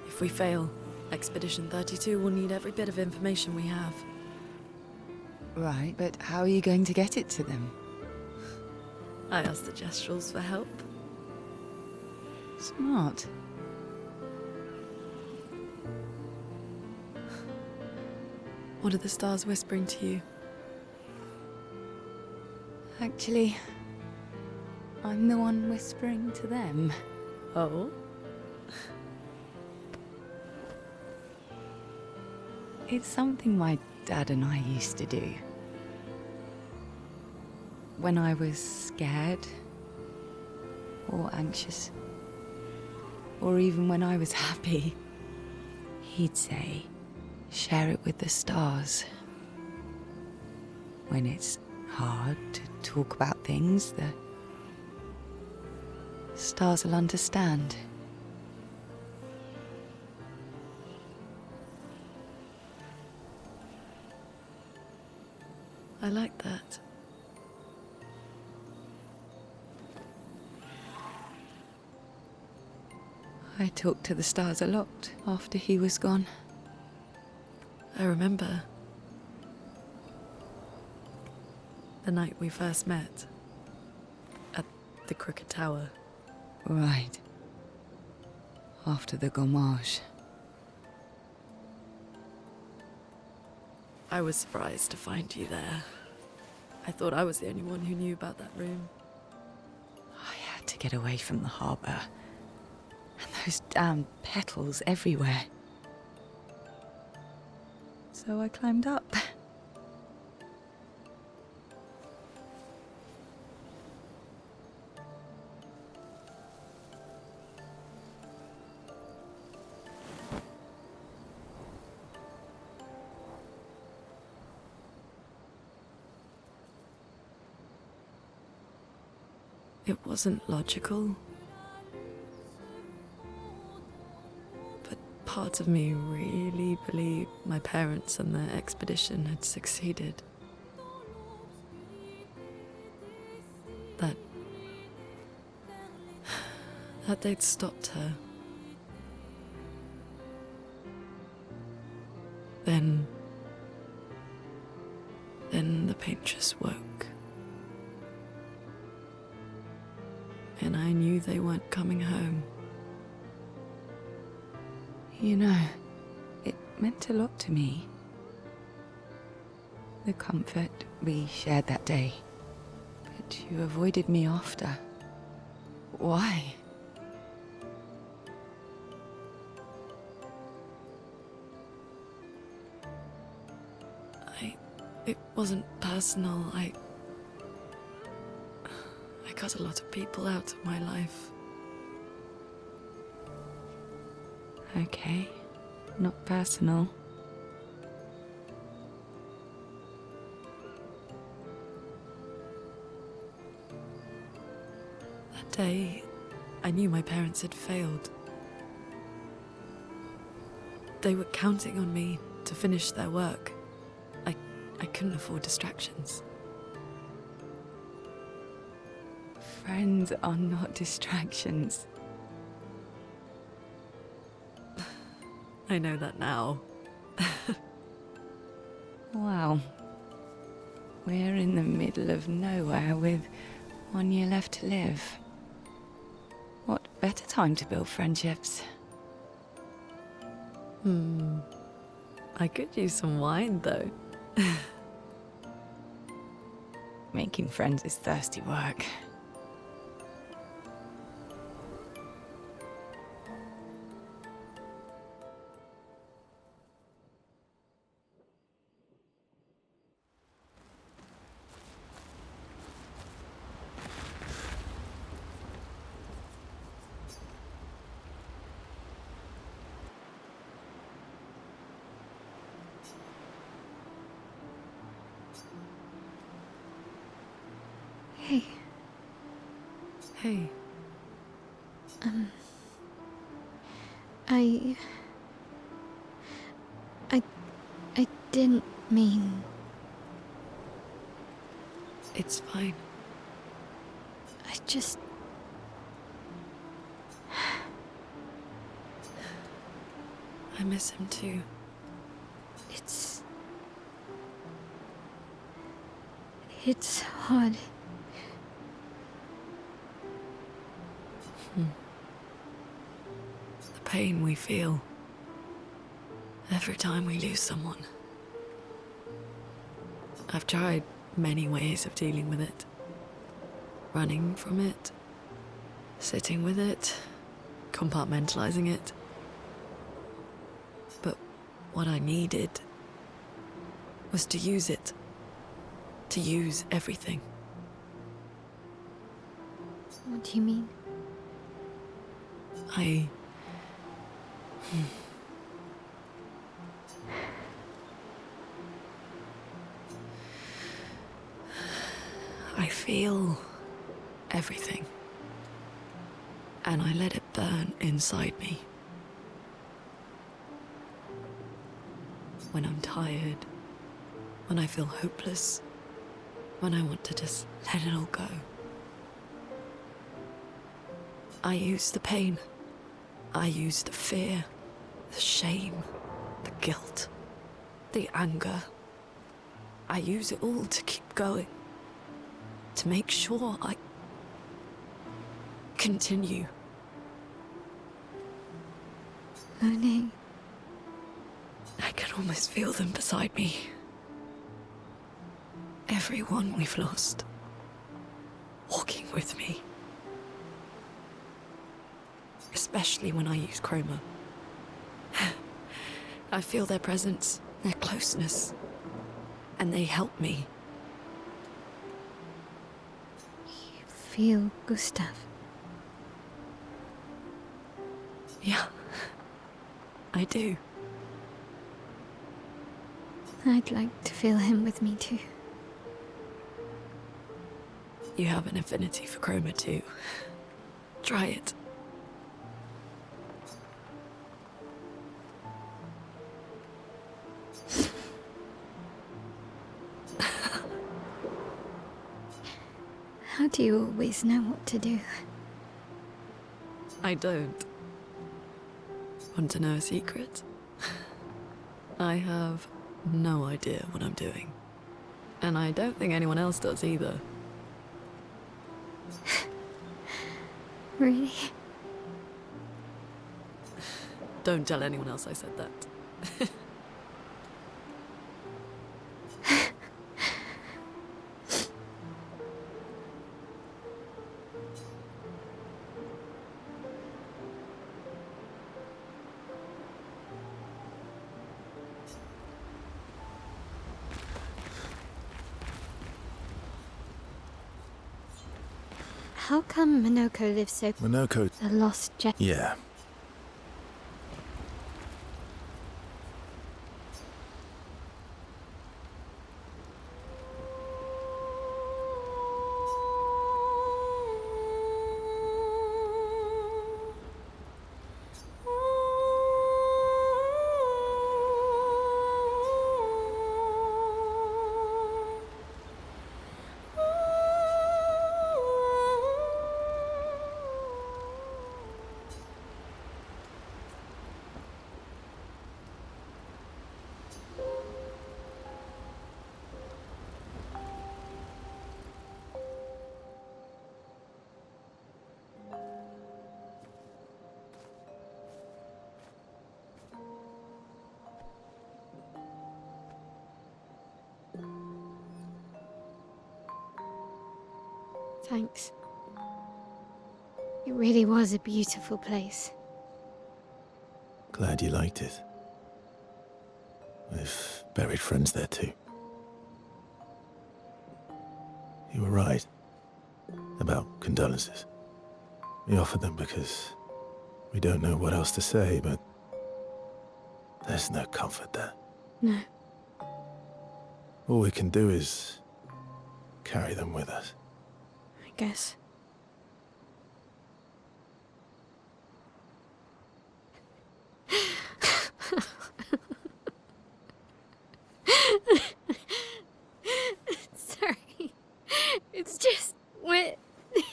If we fail, Expedition 32 will need every bit of information we have. Right, but how are you going to get it to them? I asked the Jestrels for help. What are the stars whispering to you? Actually, I'm the one whispering to them. Oh? It's something my dad and I used to do. When I was scared, or anxious, or even when I was happy, he'd say, share it with the stars. When it's hard to talk about things, the stars will understand. I like that. I talked to the stars a lot after he was gone. I remember the night we first met at the Crooked Tower. Right. After the gommage. I was surprised to find you there. I thought I was the only one who knew about that room. I had to get away from the harbour. And those damn petals everywhere. So I climbed up. It wasn't logical. But part of me really believed my parents and their expedition had succeeded. That they'd stopped her. Then the paintress woke. And I knew they weren't coming home. You know, it meant a lot to me. The comfort we shared that day. But you avoided me after. Why? It wasn't personal. I cut a lot of people out of my life. Okay, not personal. That day, I knew my parents had failed. They were counting on me to finish their work. I couldn't afford distractions. Friends are not distractions. I know that now. Wow. We're in the middle of nowhere with 1 year left to live. What better time to build friendships? I could use some wine, though. Making friends is thirsty work. Hey. Hey. I didn't mean... It's fine. I just... I miss him too. It's hard. The pain we feel every time we lose someone. I've tried many ways of dealing with it. Running from it, sitting with it, compartmentalizing it. But what I needed was to use it. To use everything. What do you mean? I feel everything. And I let it burn inside me. When I'm tired, when I feel hopeless, when I want to just let it all go. I use the pain. I use the fear, the shame, the guilt, the anger. I use it all to keep going. To make sure I continue. Monet. I can almost feel them beside me. Everyone we've lost. Walking with me. Especially when I use chroma. I feel their presence, their closeness, and they help me. You feel Gustav? Yeah, I do. I'd like to feel him with me too. You have an affinity for chroma too. Try it. How do you always know what to do? I don't. Want to know a secret? I have no idea what I'm doing. And I don't think anyone else does either. Really? Don't tell anyone else I said that. How come Minoko lives so... Minoko... A lost gem? Yeah. Thanks. It really was a beautiful place. Glad you liked it. We've buried friends there too. You were right about condolences. We offered them because we don't know what else to say, but there's no comfort there. No. All we can do is carry them with us. I guess. Sorry. It's just... we're...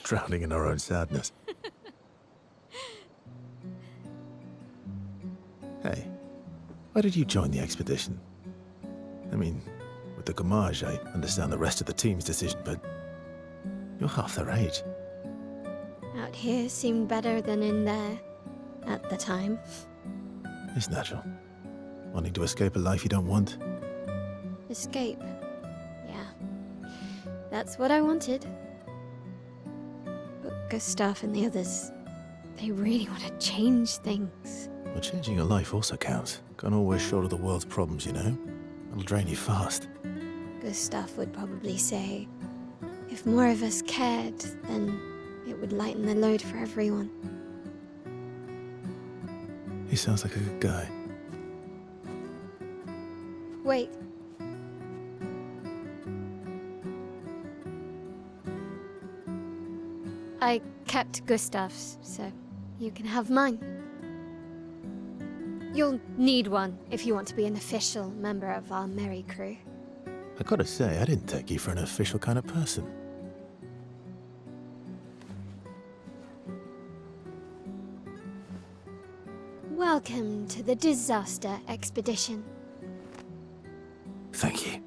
Drowning in our own sadness. Hey, why did you join the expedition? I mean, with the Gamage, I understand the rest of the team's decision, but you're half their age. Out here seemed better than in there. At the time. It's natural. Wanting to escape a life you don't want. Escape. Yeah. That's what I wanted. But Gustav and the others, they really want to change things. Well, changing your life also counts. Can't always shoulder the world's problems, you know? It'll drain you fast. Gustav would probably say, if more of us cared, then it would lighten the load for everyone. He sounds like a good guy. Wait. I kept Gustav's, so you can have mine. You'll need one if you want to be an official member of our merry crew. I gotta say, I didn't take you for an official kind of person. Welcome to the disaster expedition. Thank you.